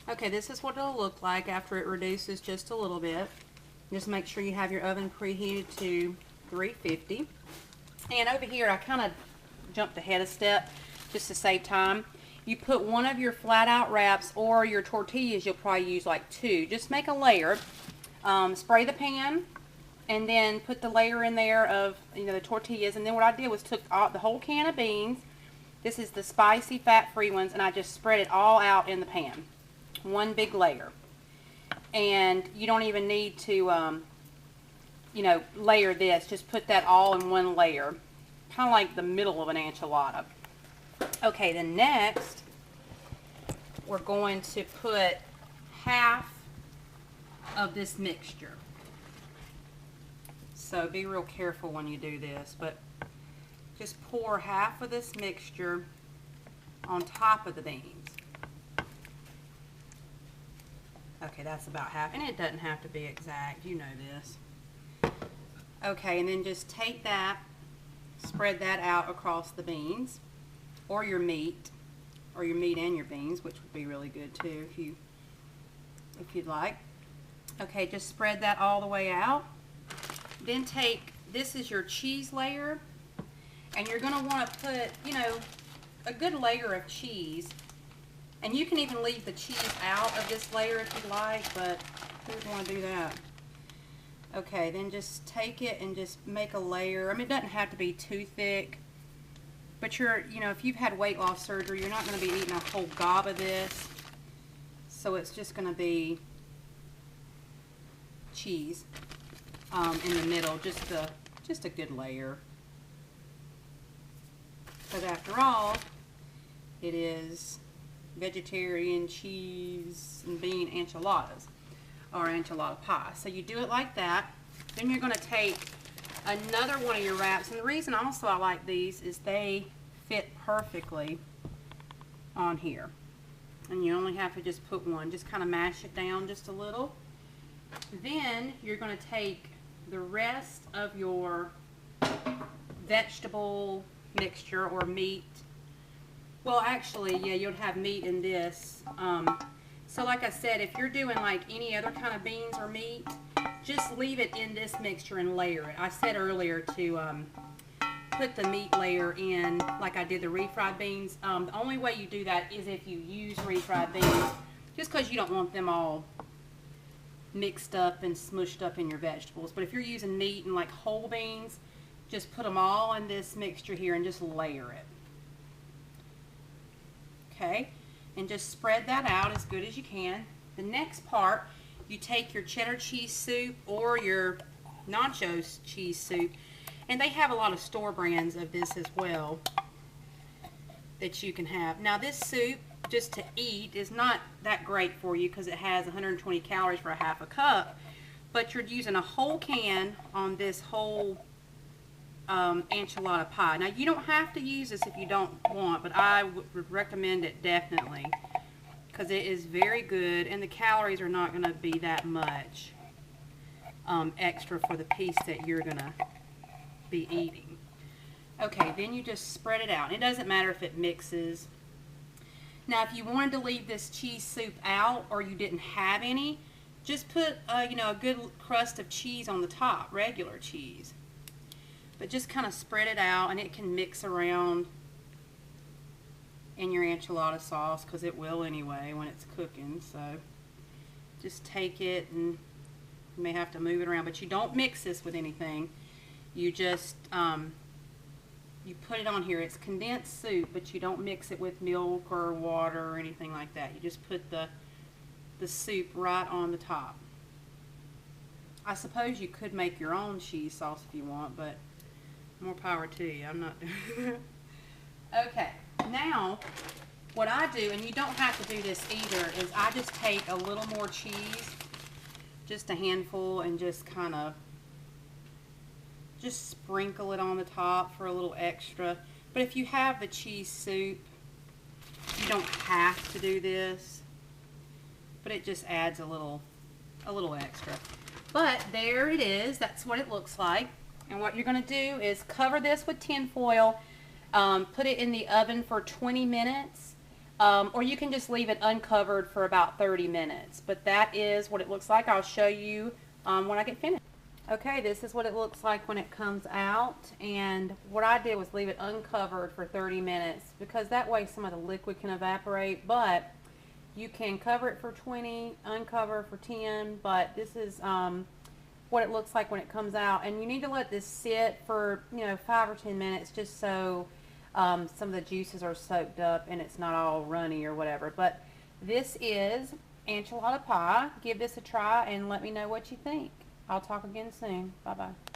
Okay, this is what it'll look like after it reduces just a little bit. Just make sure you have your oven preheated to 350. And over here, I kind of jumped ahead a step just to save time. You put one of your flat out wraps or your tortillas, you'll probably use like two. Just make a layer. Spray the pan and then put the layer in there of the tortillas. And then what I did was took the whole can of beans. This is the spicy fat-free ones, and I just spread it all out in the pan. One big layer. And you don't even need to layer this. Just put that all in one layer. Kind of like the middle of an enchilada. Okay, then next, we're going to put half of this mixture. So be real careful when you do this, but just pour half of this mixture on top of the beans. Okay, that's about half, and it doesn't have to be exact, you know this. Okay, and then just take that, spread that out across the beans, or your meat and your beans, which would be really good too if you'd like. Okay, just spread that all the way out. Then this is your cheese layer, and you're gonna want to put, a good layer of cheese. And you can even leave the cheese out of this layer if you like, but who would want to do that? Okay, then just take it and just make a layer. I mean, it doesn't have to be too thick, but if you've had weight loss surgery, you're not going to be eating a whole gob of this. So it's just going to be cheese in the middle, just a good layer. But after all, it is vegetarian cheese and bean enchiladas or enchilada pie. So you do it like that. Then you're going to take another one of your wraps, and the reason also I like these is they fit perfectly on here, and you only have to just put one. Just kind of mash it down just a little. Then you're going to take the rest of your vegetable mixture or meat. Well, actually, yeah, you'll have meat in this. So like I said, if you're doing like any other kind of beans or meat, just leave it in this mixture and layer it. I said earlier to put the meat layer in like I did the refried beans. The only way you do that is if you use refried beans, just because you don't want them all mixed up and smushed up in your vegetables. But if you're using meat and like whole beans, just put them all in this mixture here and just layer it. Okay, and just spread that out as good as you can. The next part, you take your cheddar cheese soup or your nacho cheese soup, and they have a lot of store brands of this as well that you can have. Now this soup, just to eat, is not that great for you because it has 120 calories for a half a cup, but you're using a whole can on this whole enchilada pie. Now you don't have to use this if you don't want, but I would recommend it definitely because it is very good and the calories are not going to be that much extra for the piece that you're going to be eating. Okay, then you just spread it out. It doesn't matter if it mixes. Now if you wanted to leave this cheese soup out or you didn't have any, just put a good crust of cheese on the top, regular cheese. But just kind of spread it out, and it can mix around in your enchilada sauce because it will anyway when it's cooking. So just take it, and you may have to move it around, but you don't mix this with anything. You just you put it on here. It's condensed soup, but you don't mix it with milk or water or anything like that. You just put the soup right on the top. I suppose you could make your own cheese sauce if you want, but more power to you. I'm not doing it. Okay, now what I do, and you don't have to do this either, is I just take a little more cheese, just a handful, and just kind of just sprinkle it on the top for a little extra. But if you have the cheese soup, you don't have to do this, but it just adds a little extra. But there it is. That's what it looks like. And what you're going to do is cover this with tin foil, put it in the oven for 20 minutes. Or you can just leave it uncovered for about 30 minutes. But that is what it looks like. I'll show you when I get finished. Okay, this is what it looks like when it comes out. And what I did was leave it uncovered for 30 minutes because that way some of the liquid can evaporate. But you can cover it for 20, uncover for 10. But this is what it looks like when it comes out. And you need to let this sit for, 5 or 10 minutes just so some of the juices are soaked up and it's not all runny or whatever. But this is enchilada pie. Give this a try and let me know what you think. I'll talk again soon. Bye-bye.